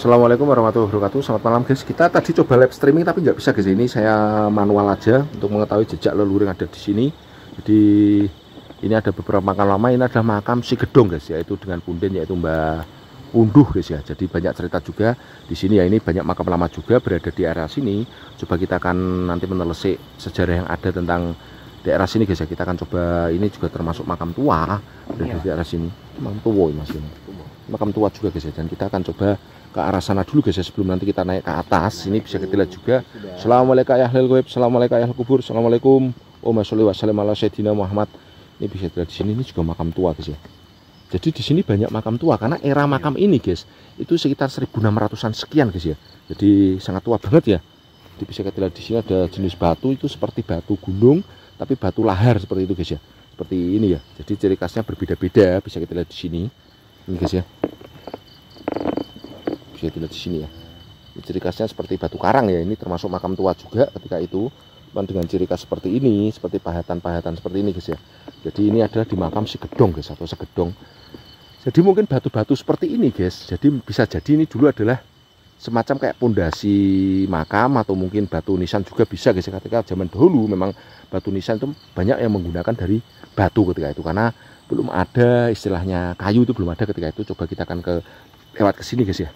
Assalamualaikum warahmatullahi wabarakatuh. Selamat malam guys. Kita tadi coba live streaming tapi nggak bisa guys. Ini saya manual aja untuk mengetahui jejak leluhur yang ada di sini. Jadi ini ada beberapa makam lama. Ini adalah makam Si Gedong guys, yaitu dengan punden yaitu Mbah Unduh guys ya. Jadi banyak cerita juga di sini ya. Ini banyak makam lama juga berada di area sini. Coba kita akan nanti menelisik sejarah yang ada tentang daerah sini guys ya. Kita akan coba, ini juga termasuk makam tua berada di daerah sini. Makam tua mas ini. Makam tua juga guys ya. Dan kita akan coba ke arah sana dulu guys ya, sebelum nanti kita naik ke atas. Ini bisa kita lihat juga. Assalamualaikum ya ahlul ghaib, assalamualaikum ya ahlul kubur, assalamualaikum warahmatullahi wabarakatuh. Muhammad. Ini bisa dilihat di sini, ini juga makam tua guys ya. Jadi di sini banyak makam tua karena era makam ini guys itu sekitar 1600-an sekian guys ya. Jadi sangat tua banget ya. Jadi bisa kita lihat di sini ada jenis batu itu seperti batu gunung tapi batu lahar seperti itu guys ya. Seperti ini ya. Jadi ciri khasnya berbeda-beda, bisa kita lihat di sini. Ini guys ya. Bisa dilihat di sini ya. Ini ciri khasnya seperti batu karang ya. Ini termasuk makam tua juga ketika itu. Cuman dengan ciri khas seperti ini, seperti pahatan-pahatan seperti ini guys ya. Jadi ini adalah di makam Si Gedong guys atau Segedong. Jadi mungkin batu-batu seperti ini guys. Jadi bisa jadi ini dulu adalah semacam kayak pondasi makam atau mungkin batu nisan juga bisa guys. Ketika zaman dahulu memang batu nisan itu banyak yang menggunakan dari batu ketika itu karena belum ada istilahnya kayu itu belum ada ketika itu. Coba kita akan lewat ke sini guys ya.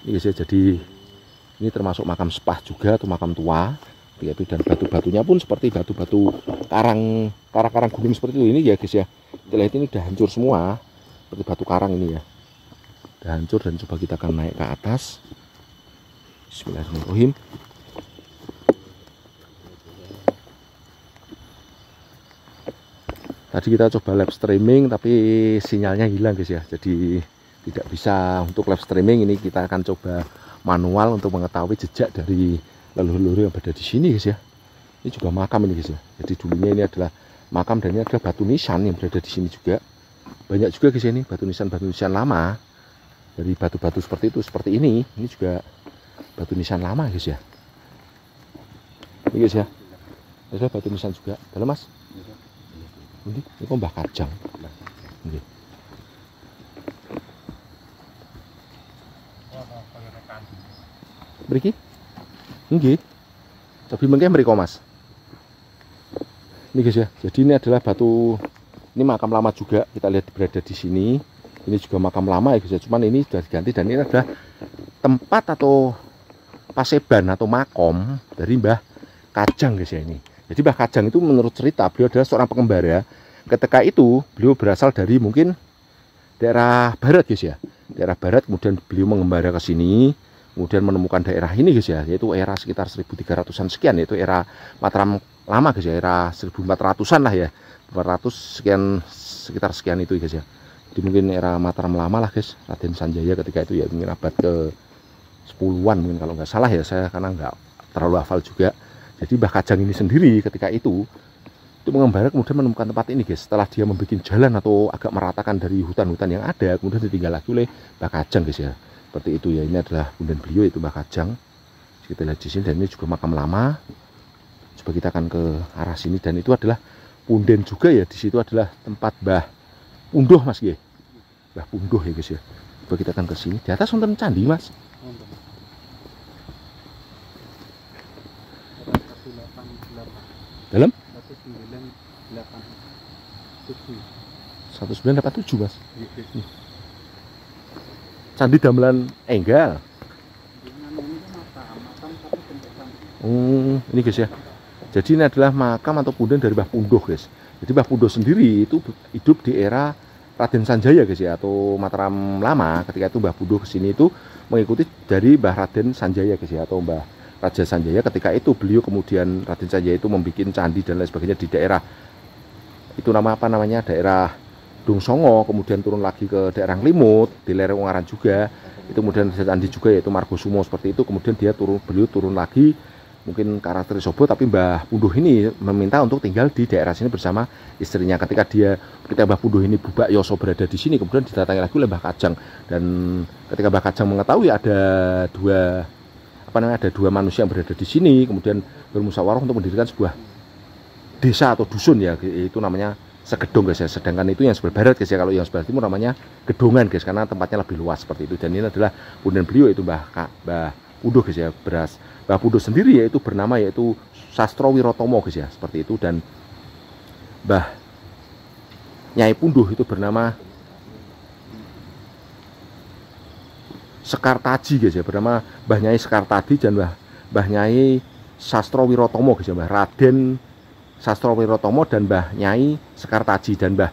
Ini guys ya, jadi ini termasuk makam sepah juga atau makam tua yaitu, dan batu-batunya pun seperti batu-batu karang gunung seperti itu ini ya guys ya. Kita lihat ini udah hancur semua seperti batu karang ini ya, udah hancur. Dan coba kita akan naik ke atas. Bismillahirrahmanirrahim. Tadi kita coba live streaming tapi sinyalnya hilang guys ya, jadi tidak bisa untuk live streaming. Ini kita akan coba manual untuk mengetahui jejak dari leluhur yang berada di sini guys ya. Ini juga makam ini guys ya. Jadi dulunya ini adalah makam dan ini adalah batu nisan yang berada di sini juga. Banyak juga guys ya, ini batu nisan lama dari batu-batu seperti itu, seperti ini. Ini juga batu nisan lama guys ya. Ini guys ya, ada batu nisan juga. Dalam mas. Ini kok Mbah Kajang. Ini. Beriki? Nggih. Tapi mungkin mriko Mas. Ini guys ya. Jadi ini adalah batu, ini makam lama juga. Kita lihat berada di sini. Ini juga makam lama ya guys ya. Cuman ini sudah diganti dan ini adalah tempat atau paseban atau makom dari Mbah Kajang guys ya ini. Jadi Mbah Kajang itu menurut cerita beliau adalah seorang pengembara. Ketika itu beliau berasal dari mungkin daerah barat guys ya. Daerah barat, kemudian beliau mengembara ke sini. Kemudian menemukan daerah ini guys ya, yaitu era sekitar 1300-an sekian, yaitu era Mataram lama guys ya, era 1400-an lah ya, 400 sekian, sekitar sekian itu guys ya. Jadi mungkin era Mataram lama lah guys, Raden Sanjaya ketika itu ya, mungkin abad ke 10-an mungkin kalau nggak salah ya, saya karena nggak terlalu hafal juga. Jadi Mbah Kajang ini sendiri ketika itu mengembara kemudian menemukan tempat ini guys, setelah dia membuat jalan atau agak meratakan dari hutan-hutan yang ada, kemudian ditinggal lagi oleh Mbah Kajang guys ya. Seperti itu ya. Ini adalah punden beliau, itu Mbah Kajang. Kita lihat di sini, dan ini juga makam lama. Coba kita akan ke arah sini, dan itu adalah punden juga ya. Di situ adalah tempat Mbah Unduh mas ya. Mbah Unduh ya guys ya. Coba kita akan ke sini. Di atas wonten candi mas. Dalam 1987 mas. Candi Damelan Enggal. Ini guys ya. Jadi ini adalah makam atau punden dari Mbah Unduh guys. Jadi Mbah Unduh sendiri itu hidup di era Raden Sanjaya guys ya, atau Mataram lama. Ketika itu Mbah Unduh kesini itu mengikuti dari Mbah Raden Sanjaya guys ya, atau Mbah Raja Sanjaya. Ketika itu beliau kemudian Raden Sanjaya itu membuat candi dan lain sebagainya di daerah itu, nama apa namanya, daerah Dung Songo, kemudian turun lagi ke daerah Limut di lereng Ungaran juga. Itu kemudian candi juga yaitu Margosumo seperti itu. Kemudian beliau turun lagi mungkin ke arah Trisobo, tapi Mbah Unduh ini meminta untuk tinggal di daerah sini bersama istrinya. Ketika Mbah Unduh ini Bubak Yoso berada di sini, kemudian didatangi lagi oleh Mbah Kajang. Dan ketika Mbah Kajang mengetahui ada dua manusia yang berada di sini, kemudian bermusyawarah untuk mendirikan sebuah desa atau dusun ya, itu namanya Segedong guys ya. Sedangkan itu yang sebelah barat guys ya. Kalau yang sebelah timur namanya Gedongan guys, karena tempatnya lebih luas seperti itu. Dan ini adalah punden beliau yaitu Mbah Punduh guys ya. Mbah Punduh sendiri yaitu bernama yaitu Sastro Wirotomo guys ya, seperti itu. Dan Mbah Nyai Punduh itu bernama Sekartaji guys ya, bernama Mbah Nyai Sekartaji dan Mbah Nyai Sastro Wirotomo guys ya, Mbah Raden Sastro Wirotomo dan Mbah Nyai Sekartaji. Dan Mbah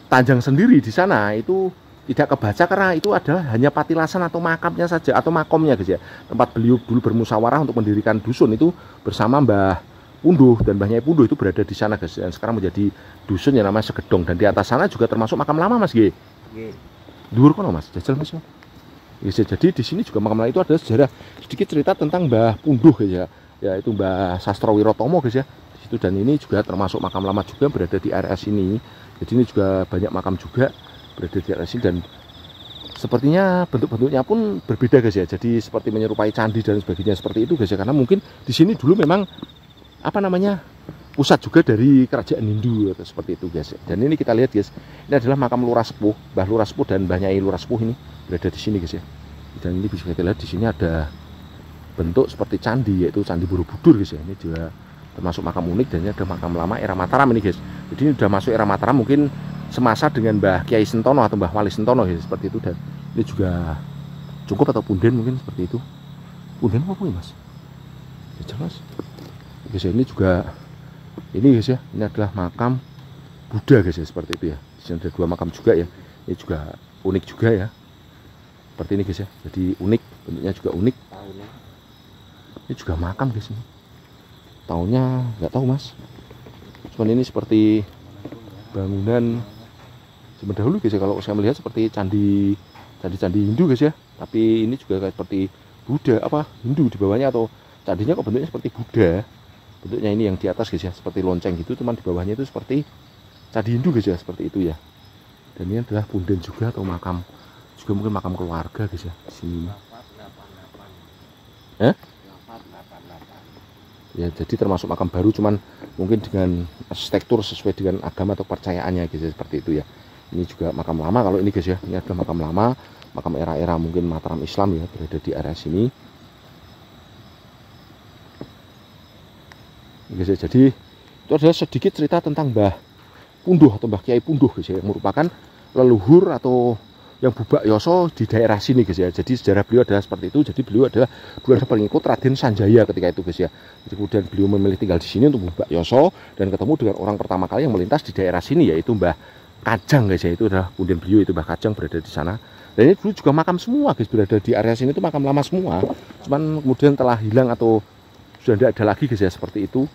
Tanjang sendiri di sana itu tidak kebaca karena itu adalah hanya patilasan atau makamnya saja atau makomnya guys ya. Tempat beliau dulu bermusyawarah untuk mendirikan dusun itu bersama Mbah Punduh, dan Mbah Nyai Punduh itu berada di sana guys. Dan sekarang menjadi dusun yang namanya Segedong, dan di atas sana juga termasuk makam lama Mas G. Dhuwur kono Mas, jajal Mas. Ya, jadi di sini juga makam lama itu ada sejarah sedikit cerita tentang Mbah Punduh guys ya. Yaitu Mbah Sastro Wirotomo guys ya. Di situ, dan ini juga termasuk makam lama juga berada di area sini. Jadi ini juga banyak makam juga berada di area sini, dan sepertinya bentuk-bentuknya pun berbeda guys ya. Jadi seperti menyerupai candi dan sebagainya seperti itu guys ya. Karena mungkin di sini dulu memang apa namanya pusat juga dari kerajaan Hindu atau seperti itu guys. Dan ini kita lihat guys, ini adalah makam Lurah Sepuh, Mbah Lurah Sepuh dan Mbah Nyai Lurah Sepuh ini berada di sini guys ya. Dan ini bisa kita lihat di sini ada bentuk seperti candi, yaitu Candi Borobudur guys ya. Ini juga termasuk makam unik, dan ini ada makam lama era Mataram ini guys. Jadi ini sudah masuk era Mataram, mungkin semasa dengan Mbah Kiai Sentono atau Mbah Wali Sentono ya, seperti itu. Dan ini juga cukup atau punden mungkin seperti itu. Punden apa ya Mas? Ya jelas guys ya. Ini juga ini guys ya, ini adalah makam Buddha guys ya, seperti itu ya. Di sini ada 2 makam juga ya. Ini juga unik juga ya, seperti ini guys ya. Jadi unik, bentuknya juga unik. Ini juga makam guys ini. Tahunnya nggak tahu Mas, cuman ini seperti bangunan zaman dahulu guys ya. Kalau saya melihat seperti candi Hindu guys ya, tapi ini juga kayak seperti Buddha apa Hindu di bawahnya, atau candinya kok bentuknya seperti Buddha. Bentuknya ini yang di atas guys ya, seperti lonceng gitu, cuman di bawahnya itu seperti candi Hindu guys ya, seperti itu ya. Dan ini adalah punden juga atau makam, juga mungkin makam keluarga guys ya di sini. Ya, jadi termasuk makam baru, cuman mungkin dengan arsitektur sesuai dengan agama atau percayaannya guys ya, seperti itu ya. Ini juga makam lama kalau ini guys ya. Ini adalah makam lama, makam era-era mungkin Mataram Islam ya, berada di area sini. Guys ya, jadi itu adalah sedikit cerita tentang Mbah Punduh atau Mbah Kiai Punduh guys ya, yang merupakan leluhur atau yang Bubak Yoso di daerah sini guys ya. Jadi sejarah beliau adalah seperti itu. Jadi beliau adalah dulu ada pengikut Raden Sanjaya ketika itu guys ya. Jadi kemudian beliau memilih tinggal di sini untuk Bubak Yoso, dan ketemu dengan orang pertama kali yang melintas di daerah sini yaitu Mbah Kajang guys ya. Itu adalah punden beliau, itu Mbah Kajang berada di sana. Dan ini dulu juga makam semua guys, berada di area sini itu makam lama semua. Cuman kemudian telah hilang atau sudah tidak ada lagi guys ya, seperti itu.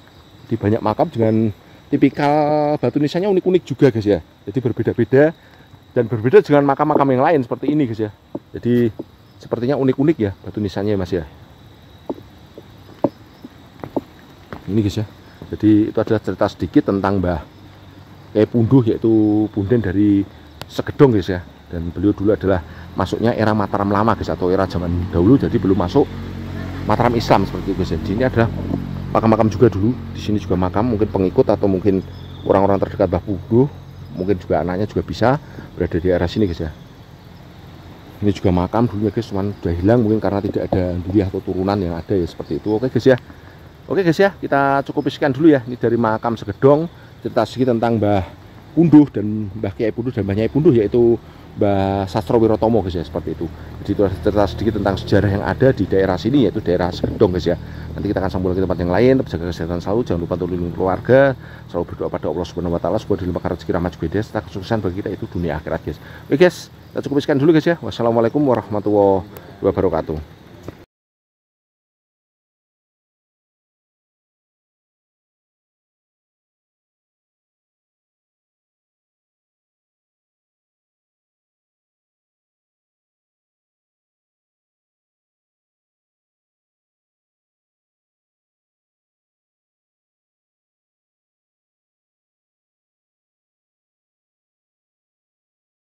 Di banyak makam dengan tipikal batu nisannya unik-unik juga guys ya. Jadi berbeda-beda dan berbeda dengan makam-makam yang lain seperti ini guys ya. Jadi sepertinya unik-unik ya batu nisannya Mas ya. Ini guys ya. Jadi itu adalah cerita sedikit tentang Mbah Kiai Punduh, yaitu punden dari Segedong guys ya. Dan beliau dulu adalah masuknya era Mataram lama guys, atau era zaman dahulu, jadi belum masuk Mataram Islam seperti itu guys ya. Jadi ini adalah makam-makam juga dulu. Di sini juga makam mungkin pengikut atau mungkin orang-orang terdekat Mbah Punduh, mungkin juga anaknya juga bisa berada di area sini guys ya. Ini juga makam dulunya guys, cuman sudah hilang mungkin karena tidak ada duri atau turunan yang ada ya, seperti itu. Oke guys ya. Oke guys ya, kita cukup sekian dulu ya. Ini dari makam Segedong, cerita sedikit tentang Mbah Punduh dan Mbah Kiai Punduh dan Mbah Nyai Punduh, yaitu Mbah Sastro Wirotomo guys ya, seperti itu. Jadi itu cerita sedikit tentang sejarah yang ada di daerah sini, yaitu daerah Segedong guys ya. Nanti kita akan sambung lagi tempat yang lain. Tetap jaga kesehatan selalu, jangan lupa untuk lindungi keluarga, selalu berdoa pada Allah Subhanahu wa taala supaya dilimpahkan rezeki rahmat juga serta kesuksesan bagi kita itu dunia akhirat guys. Oke guys, kita cukup sekian dulu guys ya. Wassalamualaikum warahmatullahi wabarakatuh.